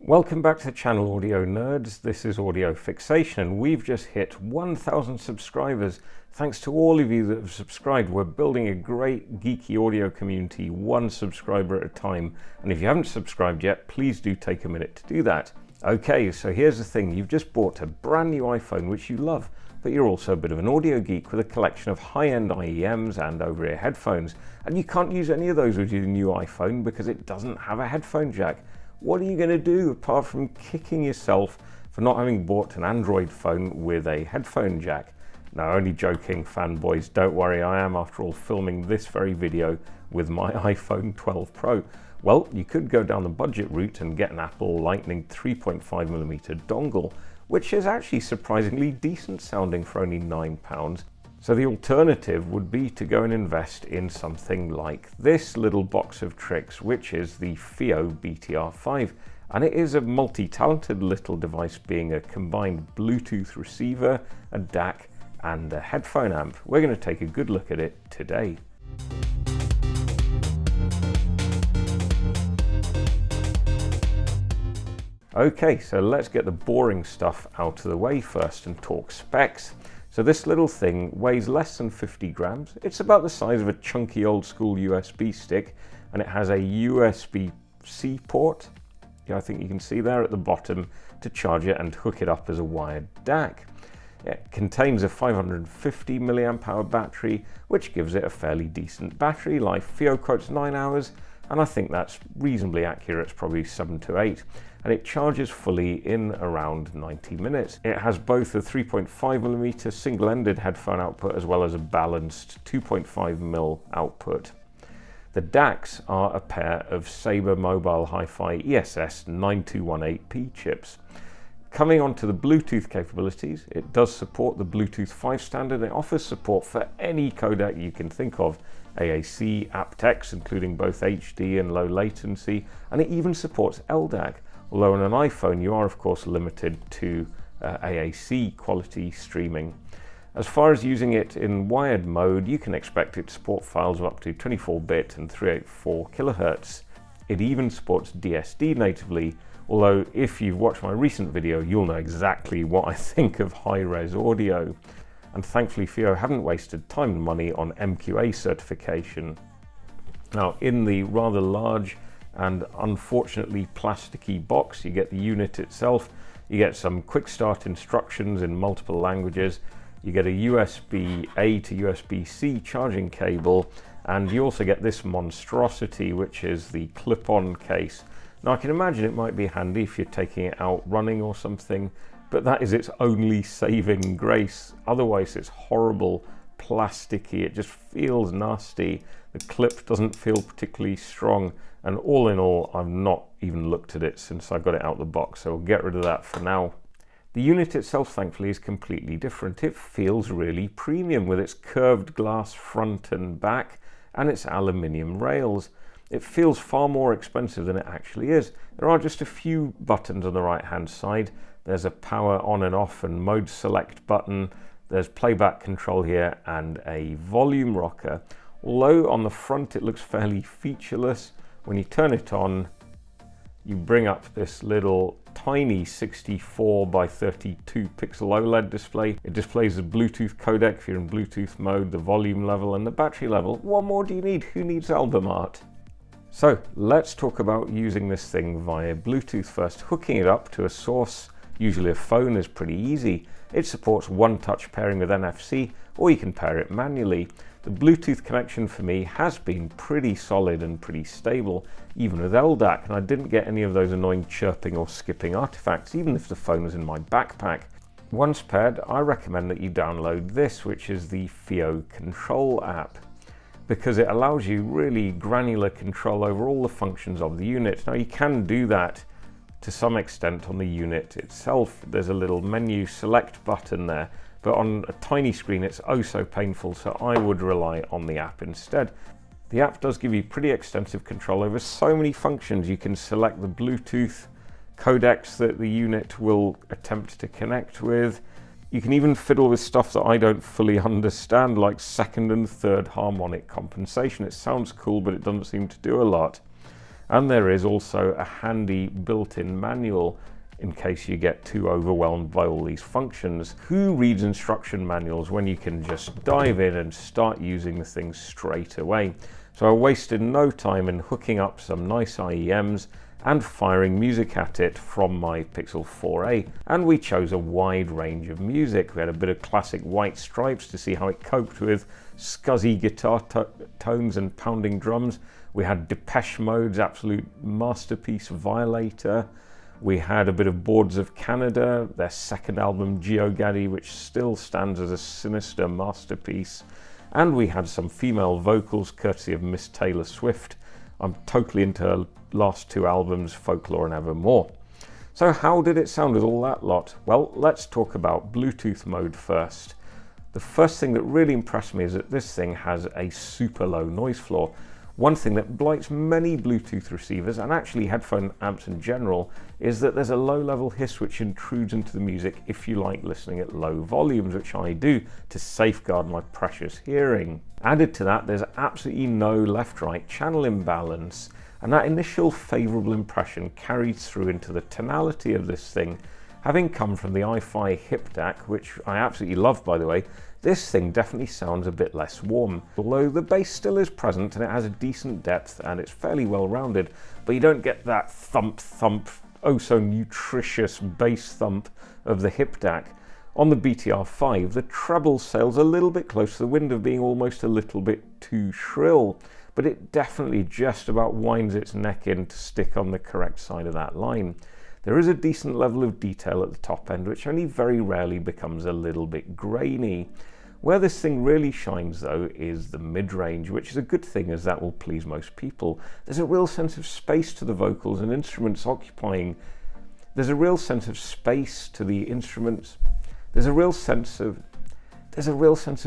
Welcome back to the channel, Audio Nerds. This is Audio Fixation. We've just hit 1,000 subscribers. Thanks to all of you that have subscribed. We're building a great geeky audio community, one subscriber at a time. And if you haven't subscribed yet, please do take a minute to do that. Okay, so here's the thing. You've just bought a brand new iPhone, which you love, but you're also a bit of an audio geek with a collection of high-end IEMs and over-ear headphones. And you can't use any of those with your new iPhone because it doesn't have a headphone jack. What are you going to do apart from kicking yourself for not having bought an Android phone with a headphone jack? No, only joking, fanboys. Don't worry, I am, after all, filming this very video with my iPhone 12 Pro. Well, you could go down the budget route and get an Apple Lightning 3.5mm dongle, which is actually surprisingly decent sounding for only £9. So the alternative would be to go and invest in something like this little box of tricks, which is the Fiio BTR5. And it is a multi-talented little device, being a combined Bluetooth receiver, a DAC, and a headphone amp. We're going to take a good look at it today. Okay, so let's get the boring stuff out of the way first and talk specs. So this little thing weighs less than 50 grams. It's about the size of a chunky old school USB stick, and it has a USB-C port, I think you can see there at the bottom, to charge it and hook it up as a wired DAC. It contains a 550 milliamp hour battery, which gives it a fairly decent battery life. Fiio quotes 9 hours, and I think that's reasonably accurate. It's probably 7 to 8. And it charges fully in around 90 minutes. It has both a 3.5mm single-ended headphone output as well as a balanced 2.5mm output. The DACs are a pair of Sabre Mobile Hi-Fi ESS 9218P chips. Coming on to the Bluetooth capabilities, it does support the Bluetooth 5 standard. It offers support for any codec you can think of, AAC, aptX, including both HD and low latency, and it even supports LDAC. Although on an iPhone you are of course limited to AAC quality streaming. As far as using it in wired mode, you can expect it to support files of up to 24-bit and 384 kHz. It even supports DSD natively, although if you've watched my recent video you'll know exactly what I think of high-res audio. And thankfully Fiio haven't wasted time and money on MQA certification. Now, in the rather large and unfortunately plasticky box, you get the unit itself, you get some quick start instructions in multiple languages, you get a USB-A to USB-C charging cable, and you also get this monstrosity, which is the clip-on case. Now I can imagine it might be handy if you're taking it out running or something, but that is its only saving grace. Otherwise it's horrible, plasticky, it just feels nasty. The clip doesn't feel particularly strong, and all in all I've not even looked at it since I got it out of the box, so we'll get rid of that for now. The unit itself thankfully is completely different. It feels really premium with its curved glass front and back and its aluminium rails. It feels far more expensive than it actually is. There are just a few buttons on the right hand side. There's a power on and off and mode select button. There's playback control here and a volume rocker. Although on the front it looks fairly featureless, when you turn it on, you bring up this little tiny 64 by 32 pixel OLED display. It displays the Bluetooth codec if you're in Bluetooth mode, the volume level and the battery level. What more do you need? Who needs album art? So let's talk about using this thing via Bluetooth first. Hooking it up to a source, usually a phone, is pretty easy. It supports one-touch pairing with NFC, or you can pair it manually. The Bluetooth connection for me has been pretty solid and pretty stable, even with LDAC, and I didn't get any of those annoying chirping or skipping artifacts, even if the phone was in my backpack. Once paired, I recommend that you download this, which is the Fiio Control app, because it allows you really granular control over all the functions of the unit. Now you can do that to some extent on the unit itself. There's a little menu select button there, but on a tiny screen it's oh so painful, so I would rely on the app instead. The app does give you pretty extensive control over so many functions. You can select the Bluetooth codecs that the unit will attempt to connect with. You can even fiddle with stuff that I don't fully understand, like second and third harmonic compensation. It sounds cool, but it doesn't seem to do a lot. And there is also a handy built-in manual in case you get too overwhelmed by all these functions. Who reads instruction manuals when you can just dive in and start using the thing straight away? So I wasted no time in hooking up some nice IEMs and firing music at it from my Pixel 4a. And we chose a wide range of music. We had a bit of classic White Stripes to see how it coped with scuzzy guitar tones and pounding drums. We had Depeche Mode's absolute masterpiece Violator. We had a bit of Boards of Canada, their second album GeoGaddy, which still stands as a sinister masterpiece. And we had some female vocals courtesy of Miss Taylor Swift. I'm totally into her last two albums, Folklore and Evermore. So how did it sound with all that lot? Well, let's talk about Bluetooth mode first. The first thing that really impressed me is that this thing has a super low noise floor. One thing that blights many Bluetooth receivers, and actually headphone amps in general, is that there's a low-level hiss which intrudes into the music if you like listening at low volumes, which I do to safeguard my precious hearing. Added to that, there's absolutely no left-right channel imbalance, and that initial favourable impression carries through into the tonality of this thing. Having come from the iFi hip DAC, which I absolutely love by the way, this thing definitely sounds a bit less warm. Although the bass still is present and it has a decent depth and it's fairly well rounded, but you don't get that thump, oh so nutritious bass thump of the hip DAC. On the BTR5, the treble sails a little bit close to the wind of being almost a little bit too shrill, but it definitely just about winds its neck in to stick on the correct side of that line. There is a decent level of detail at the top end, which only very rarely becomes a little bit grainy. Where this thing really shines though is the mid-range, which is a good thing as that will please most people. There's a real sense of space to the vocals and instruments occupying. There's a real sense of space to the instruments. There's a real sense of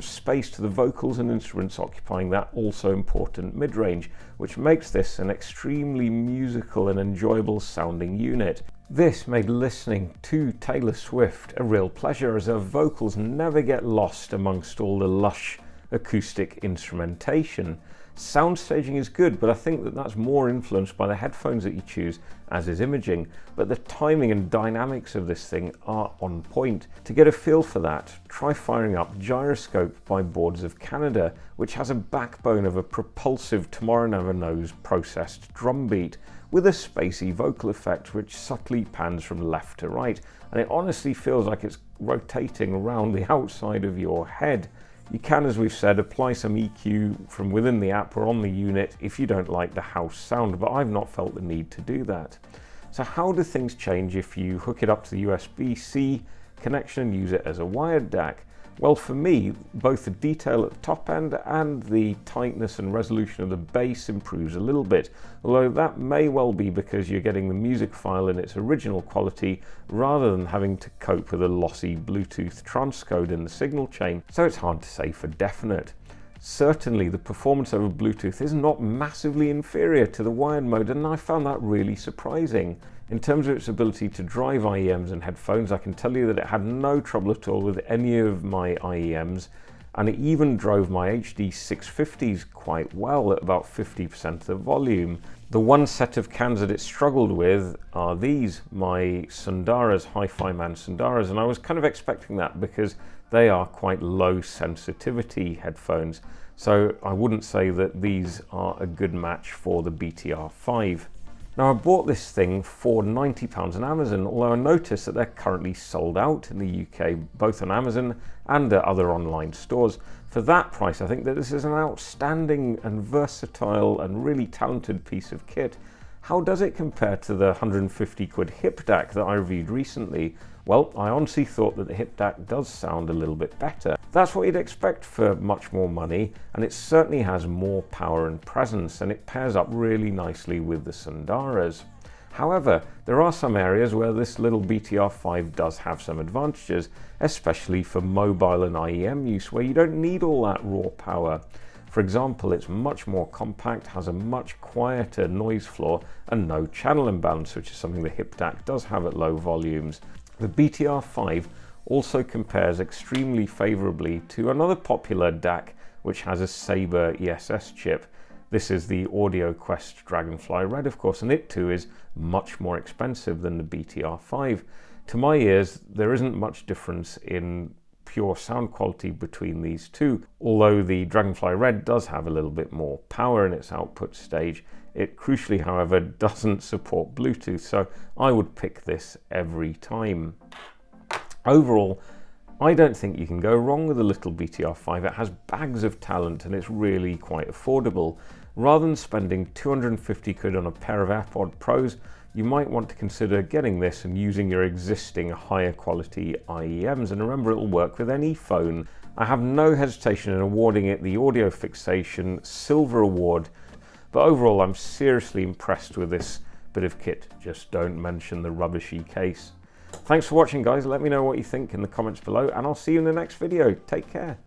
space to the vocals and instruments occupying that also important mid-range, which makes this an extremely musical and enjoyable sounding unit. This made listening to Taylor Swift a real pleasure, as her vocals never get lost amongst all the lush acoustic instrumentation. Sound staging is good, but I think that that's more influenced by the headphones that you choose, as is imaging, but the timing and dynamics of this thing are on point. To get a feel for that, try firing up Gyroscope by Boards of Canada, which has a backbone of a propulsive Tomorrow Never Knows processed drum beat, with a spacey vocal effect which subtly pans from left to right, and it honestly feels like it's rotating around the outside of your head. You can, as we've said, apply some EQ from within the app or on the unit if you don't like the house sound, but I've not felt the need to do that. So how do things change if you hook it up to the USB-C connection and use it as a wired DAC? Well, for me, both the detail at the top end and the tightness and resolution of the bass improves a little bit, although that may well be because you're getting the music file in its original quality rather than having to cope with a lossy Bluetooth transcode in the signal chain, so it's hard to say for definite. Certainly the performance over Bluetooth is not massively inferior to the wired mode, and I found that really surprising. In terms of its ability to drive IEMs and headphones, I can tell you that it had no trouble at all with any of my IEMs, and it even drove my HD 650s quite well at about 50% of the volume. The one set of cans that it struggled with are these, my Sundaras, Hi-Fi Man Sundaras, and I was kind of expecting that because they are quite low sensitivity headphones, so I wouldn't say that these are a good match for the BTR5. Now I bought this thing for £90 on Amazon, although I noticed that they're currently sold out in the UK, both on Amazon and at other online stores. For that price, I think that this is an outstanding and versatile and really talented piece of kit. How does it compare to the 150 quid hip DAC that I reviewed recently? Well, I honestly thought that the hip DAC does sound a little bit better. That's what you'd expect for much more money, and it certainly has more power and presence, and it pairs up really nicely with the Sundaras. However, there are some areas where this little BTR5 does have some advantages, especially for mobile and IEM use, where you don't need all that raw power. For example, it's much more compact, has a much quieter noise floor, and no channel imbalance, which is something the hip DAC does have at low volumes. The BTR5 also compares extremely favourably to another popular DAC which has a Sabre ESS chip, This is the Audio Quest Dragonfly Red, of course, and it too is much more expensive than the BTR5. To my ears, there isn't much difference in pure sound quality between these two, although the Dragonfly Red does have a little bit more power in its output stage. It crucially, however, doesn't support Bluetooth, so I would pick this every time. Overall, I don't think you can go wrong with a little BTR5. It has bags of talent and it's really quite affordable. Rather than spending 250 quid on a pair of AirPod Pros, you might want to consider getting this and using your existing higher quality IEMs. And remember, it'll work with any phone. I have no hesitation in awarding it the Audio Fixation Silver Award, but overall I'm seriously impressed with this bit of kit. Just don't mention the rubbishy case. Thanks for watching, guys. Let me know what you think in the comments below, and I'll see you in the next video. Take care.